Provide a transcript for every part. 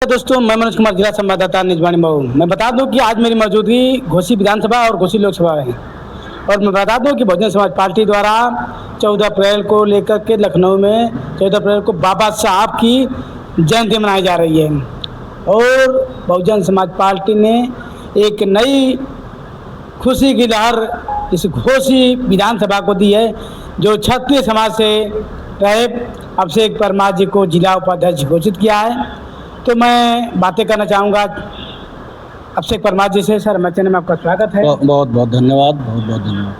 दोस्तों, मैं मनोज कुमार, जिला संवाददाता निजवानी मऊ। मैं बता दूं कि आज मेरी मौजूदगी घोसी विधानसभा और घोसी लोकसभा में है। और मैं बता दूं कि बहुजन समाज पार्टी द्वारा 14 अप्रैल को लेकर के लखनऊ में 14 अप्रैल को बाबा साहब की जयंती मनाई जा रही है। और बहुजन समाज पार्टी ने एक नई खुशी की लहर इस घोसी विधानसभा को दी है, जो क्षत्रिय समाज से रहे अभिषेक परमार जी को जिला उपाध्यक्ष घोषित किया है। तो मैं बातें करना चाहूँगा अभिषेक परमार जी से। सर, हमारे चैनल में आपका स्वागत है। बहुत बहुत धन्यवाद, बहुत बहुत धन्यवाद।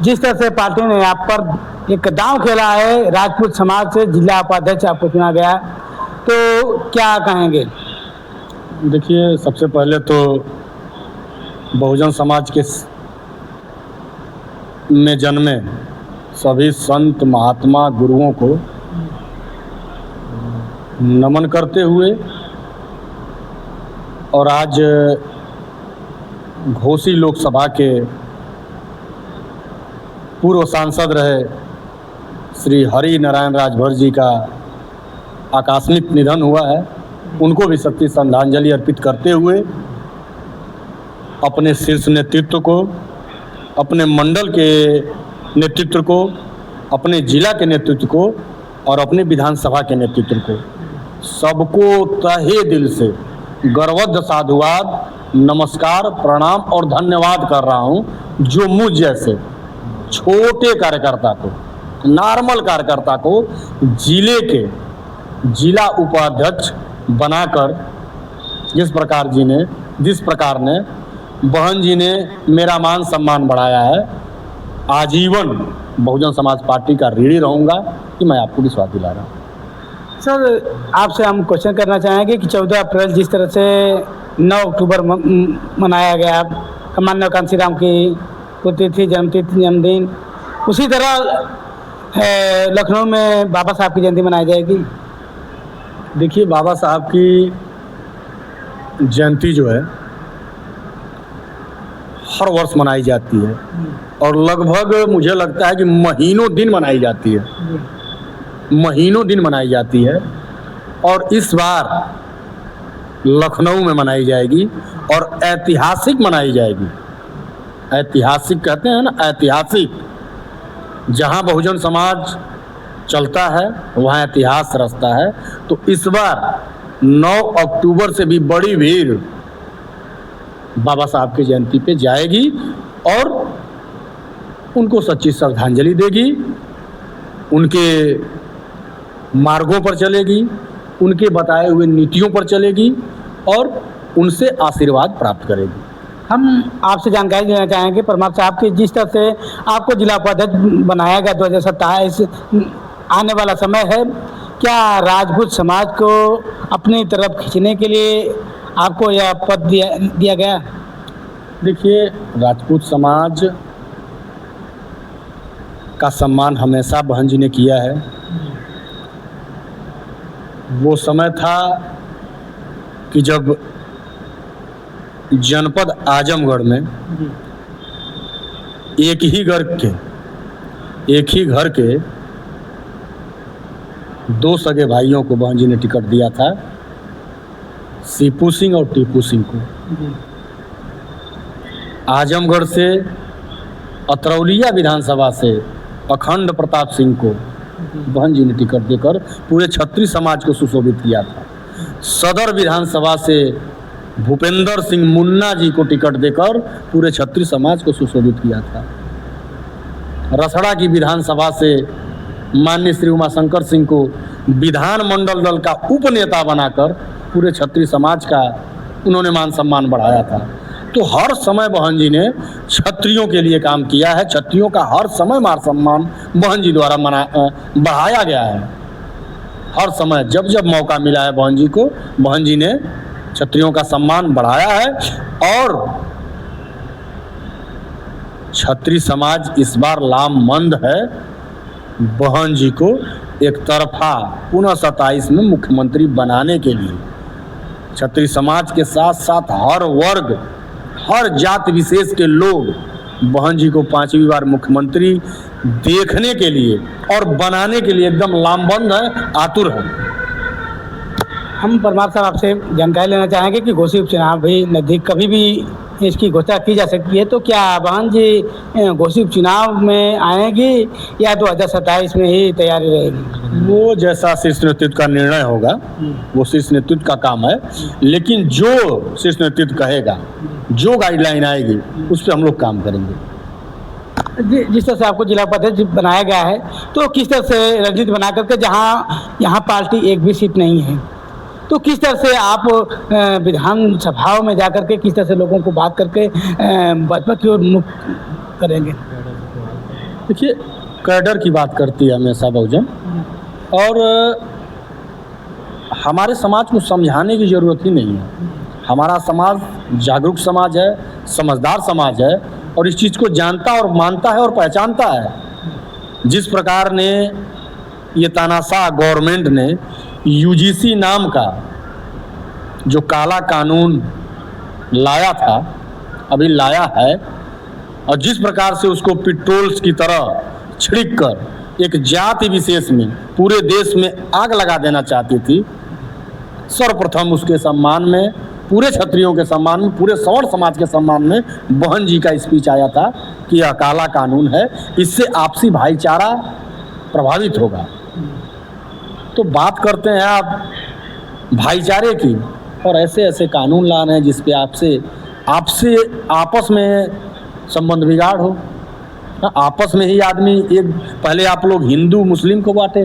जिस तरह से पार्टी ने आप पर एक दांव खेला है, राजपूत समाज से जिला उपाध्यक्ष आपको चुना गया, तो क्या कहेंगे? देखिए, सबसे पहले तो बहुजन समाज के में जन्मे सभी संत महात्मा गुरुओं को नमन करते हुए, और आज घोसी लोकसभा के पूर्व सांसद रहे श्री हरि नारायण राजभर जी का आकस्मिक निधन हुआ है, उनको भी सच्ची श्रद्धांजलि अर्पित करते हुए अपने शीर्ष नेतृत्व को, अपने मंडल के नेतृत्व को, अपने जिला के नेतृत्व को और अपने विधानसभा के नेतृत्व को, सबको तहे दिल से गर्वद साधुवाद, नमस्कार, प्रणाम और धन्यवाद कर रहा हूं, जो मुझ जैसे छोटे कार्यकर्ता को, नॉर्मल कार्यकर्ता को जिले के जिला उपाध्यक्ष बनाकर जिस प्रकार ने बहन जी ने मेरा मान सम्मान बढ़ाया है, आजीवन बहुजन समाज पार्टी का ऋणी रहूँगा कि मैं आपको विश्वास दिला रहा हूँ। सर, आपसे हम क्वेश्चन करना चाहेंगे कि 14 अप्रैल जिस तरह से 9 अक्टूबर मनाया गया, माननीय कांसी राम की पुण्यतिथि, जन्मदिन, उसी तरह लखनऊ में बाबा साहब की जयंती मनाई जाएगी। देखिए, बाबा साहब की जयंती जो है हर वर्ष मनाई जाती है और लगभग मुझे लगता है कि महीनों दिन मनाई जाती है, महीनों दिन मनाई जाती है। और इस बार लखनऊ में मनाई जाएगी और ऐतिहासिक मनाई जाएगी। ऐतिहासिक कहते हैं ना, ऐतिहासिक। जहां बहुजन समाज चलता है वहां इतिहास रचता है। तो इस बार 9 अक्टूबर से भी बड़ी भीड़ बाबा साहब की जयंती पे जाएगी और उनको सच्ची श्रद्धांजलि देगी, उनके मार्गों पर चलेगी, उनके बताए हुए नीतियों पर चलेगी और उनसे आशीर्वाद प्राप्त करेगी। हम आपसे जानकारी देना चाहेंगे परमार साहब की, जिस तरह से आपको जिला उपाध्यक्ष बनाया गया 2027, आने वाला समय है, क्या राजपूत समाज को अपनी तरफ खींचने के लिए आपको यह पद दिया गया? देखिए, राजपूत समाज का सम्मान हमेशा बहन जी ने किया है। वो समय था कि जब जनपद आजमगढ़ में एक ही घर के 2 सगे भाइयों को बहन जी ने टिकट दिया था, सीपू सिंह और टीपू सिंह को। आजमगढ़ से अतरौलिया विधानसभा से अखंड प्रताप सिंह को बहन जी ने टिकट देकर पूरे क्षत्रिय समाज को सुशोभित किया था। सदर विधानसभा से भूपेंद्र सिंह मुन्ना जी को टिकट देकर पूरे क्षत्रिय समाज को सुशोभित किया था। रसड़ा की विधानसभा से माननीय श्री उमाशंकर सिंह को विधानमंडल दल का उपनेता बनाकर पूरे क्षत्रिय समाज का उन्होंने मान सम्मान बढ़ाया था। तो हर समय बहन जी ने क्षत्रियों के लिए काम किया है। क्षत्रियों का हर समय मान सम्मान बहन जी द्वारा बढ़ाया गया है। हर समय जब जब मौका मिला है बहन जी को, बहन जी ने क्षत्रियों का सम्मान बढ़ाया है। और क्षत्रिय समाज इस बार लामबंद है बहन जी को एक तरफा पुनः 27 में मुख्यमंत्री बनाने के लिए। क्षत्रिय समाज के साथ साथ हर वर्ग, हर जाति विशेष के लोग बहन जी को 5वीं बार मुख्यमंत्री देखने के लिए और बनाने के लिए एकदम लामबंद है, आतुर है। हम परमार साहब आपसे जानकारी लेना चाहेंगे कि घोसी उपचुनाव भी नज़दीक, कभी भी इसकी घोषणा की जा सकती है, तो क्या बहन जी घोसी उपचुनाव में आएंगी या 2027 में ही तैयारी रहेगी? वो जैसा शीर्ष नेतृत्व का निर्णय होगा वो शीर्ष नेतृत्व का काम है, लेकिन जो शीर्ष नेतृत्व कहेगा, जो गाइडलाइन आएगी उस पर हम लोग काम करेंगे। जिस तरह से आपको जिला उपाध्यक्ष बनाया गया है, तो किस तरह से रणनीति बना करके, जहाँ यहाँ पार्टी एक भी सीट नहीं है, तो किस तरह से आप विधानसभाओं में जाकर के किस तरह से लोगों को बात करके भाजपा की ओर मुख करेंगे? देखिए, कैडर की बात करती है हमेशा बहुजन, और हमारे समाज को समझाने की ज़रूरत ही नहीं है। हमारा समाज जागरूक समाज है, समझदार समाज है, और इस चीज़ को जानता और मानता है और पहचानता है। जिस प्रकार ने ये तानाशाह गवर्नमेंट ने यूजीसी नाम का जो काला कानून लाया था, अभी लाया है, और जिस प्रकार से उसको पेट्रोल की तरह छिड़क कर एक जाति विशेष में पूरे देश में आग लगा देना चाहती थी, सर्वप्रथम उसके सम्मान में, पूरे क्षत्रियों के सम्मान में, पूरे सवर्ण समाज के सम्मान में बहन जी का स्पीच आया था कि यह काला कानून है, इससे आपसी भाईचारा प्रभावित होगा। तो बात करते हैं आप भाईचारे की, और ऐसे ऐसे कानून ला रहे हैं जिस पे आपसे आपस में संबंध बिगाड़ हो। आपस में ही आदमी एक, पहले आप लोग हिंदू मुस्लिम को बांटे,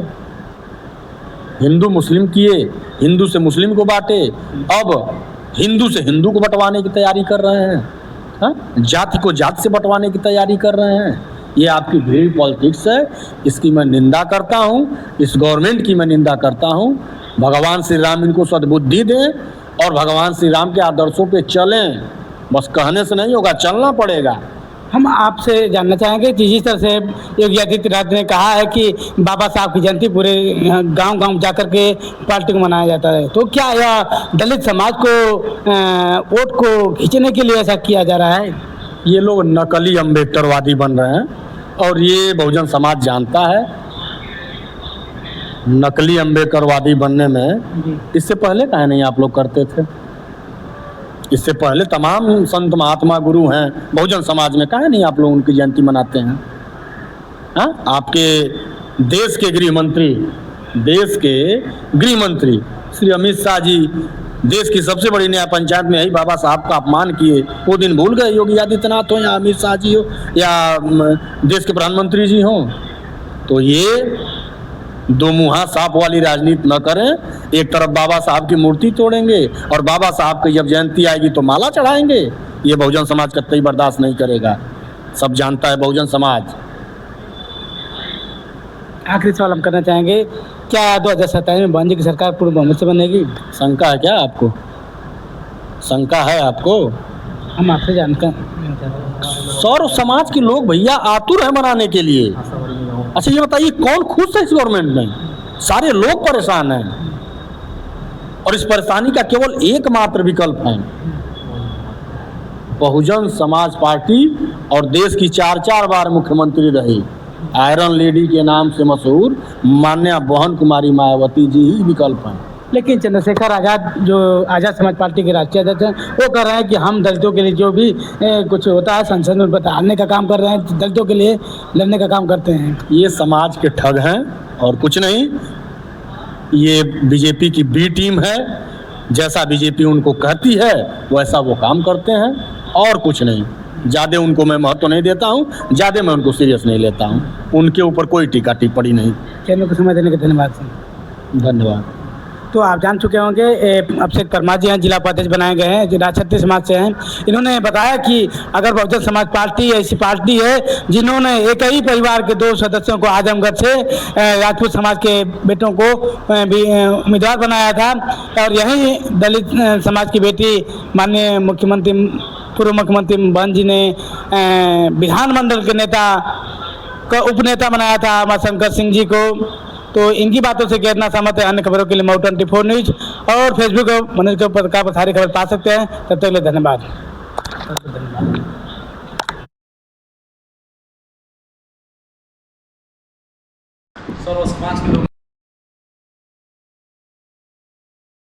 हिंदू मुस्लिम किए, हिंदू से मुस्लिम को बांटे, अब हिंदू से हिंदू को बंटवाने की तैयारी कर रहे हैं। हाँ, जाति को जाति से बंटवाने की तैयारी कर रहे हैं। ये आपकी भीड़ पॉलिटिक्स है, इसकी मैं निंदा करता हूँ, इस गवर्नमेंट की मैं निंदा करता हूँ। भगवान श्री राम इनको सद्बुद्धि दें और भगवान श्री राम के आदर्शों पे चलें। बस कहने से नहीं होगा, चलना पड़ेगा। हम आपसे जानना चाहेंगे कि जिस तरह से योगी आदित्यनाथ ने कहा है कि बाबा साहब की जयंती पूरे गांव-गांव जाकर के पार्टी को मनाया जाता है, तो क्या यह दलित समाज को वोट को खींचने के लिए ऐसा किया जा रहा है? ये लोग नकली अम्बेडकरवादी बन रहे हैं, और ये बहुजन समाज जानता है। नकली अम्बेडकरवादी बनने में इससे पहले काहे नहीं आप लोग करते थे? इससे पहले तमाम संत महात्मा गुरु हैं बहुजन समाज में, काहे नहीं आप लोग उनकी जयंती मनाते हैं? हाँ, आपके देश के गृह मंत्री श्री अमित शाह जी देश की सबसे बड़ी न्याय पंचायत में ही बाबा साहब का अपमान किए, वो दिन भूल गए? योगी आदित्यनाथ हो या अमित शाह जी हो या देश के प्रधानमंत्री जी हों। तो ये दो मुँहा सांप वाली राजनीति न करें। एक तरफ बाबा साहब की मूर्ति तोड़ेंगे और बाबा साहब की जब जयंती आएगी तो माला चढ़ाएंगे। ये बहुजन समाज कतई बर्दाश्त नहीं करेगा, सब जानता है बहुजन समाज। आखिरी सवाल हम करना चाहेंगे, क्या 2027 में बहन जी की सरकार पूर्ण बहुमत से बनेगी? शंका है क्या आपको? शंका है आपको? हम आपसे जानते हैं। सर्व समाज के लोग भैया आतुर है मनाने के लिए। अच्छा ये बताइए, कौन खुश है इस गवर्नमेंट में? सारे लोग परेशान हैं, और इस परेशानी का केवल एकमात्र विकल्प है बहुजन समाज पार्टी, और देश की 4 बार मुख्यमंत्री रही आयरन लेडी के नाम से मशहूर माननीय बहन कुमारी मायावती जी ही विकल्प हैं। लेकिन चंद्रशेखर आज़ाद, जो आज़ाद समाज पार्टी के राष्ट्रीय अध्यक्ष हैं, वो कह रहे हैं कि हम दलितों के लिए जो भी कुछ होता है संसद में बताने का काम कर रहे हैं, दलितों के लिए लड़ने का काम करते हैं। ये समाज के ठग हैं और कुछ नहीं। ये बीजेपी की बी टीम है, जैसा बीजेपी उनको कहती है वैसा वो काम करते हैं, और कुछ नहीं। ज़्यादा उनको मैं महत्व नहीं देता हूँ, ज़्यादा मैं उनको सीरियस नहीं लेता हूँ, उनके ऊपर कोई टीका टिप्पणी नहीं। चैनल को समय देने के धन्यवाद सर। धन्यवाद। तो आप जान चुके होंगे, अभिषेक परमार जी हैं, जिला उपाध्यक्ष बनाए गए हैं, जो क्षत्रिय समाज से हैं। इन्होंने बताया कि अगर बहुजन समाज पार्टी ऐसी पार्टी है जिन्होंने एक ही परिवार के 2 सदस्यों को आजमगढ़ से राजपूत समाज के बेटों को भी उम्मीदवार बनाया था, और यही दलित समाज की बेटी माननीय मुख्यमंत्री, पूर्व मुख्यमंत्री बहन जी ने विधानमंडल के नेता का उपनेता बनाया था उमाशंकर सिंह जी को। तो इनकी बातों से कितना सहमत है? अन्य खबरों के लिए मऊ 24 न्यूज़ और फेसबुक मनोज के ऊपर सारी खबर पा सकते हैं। तब तक के लिए धन्यवाद।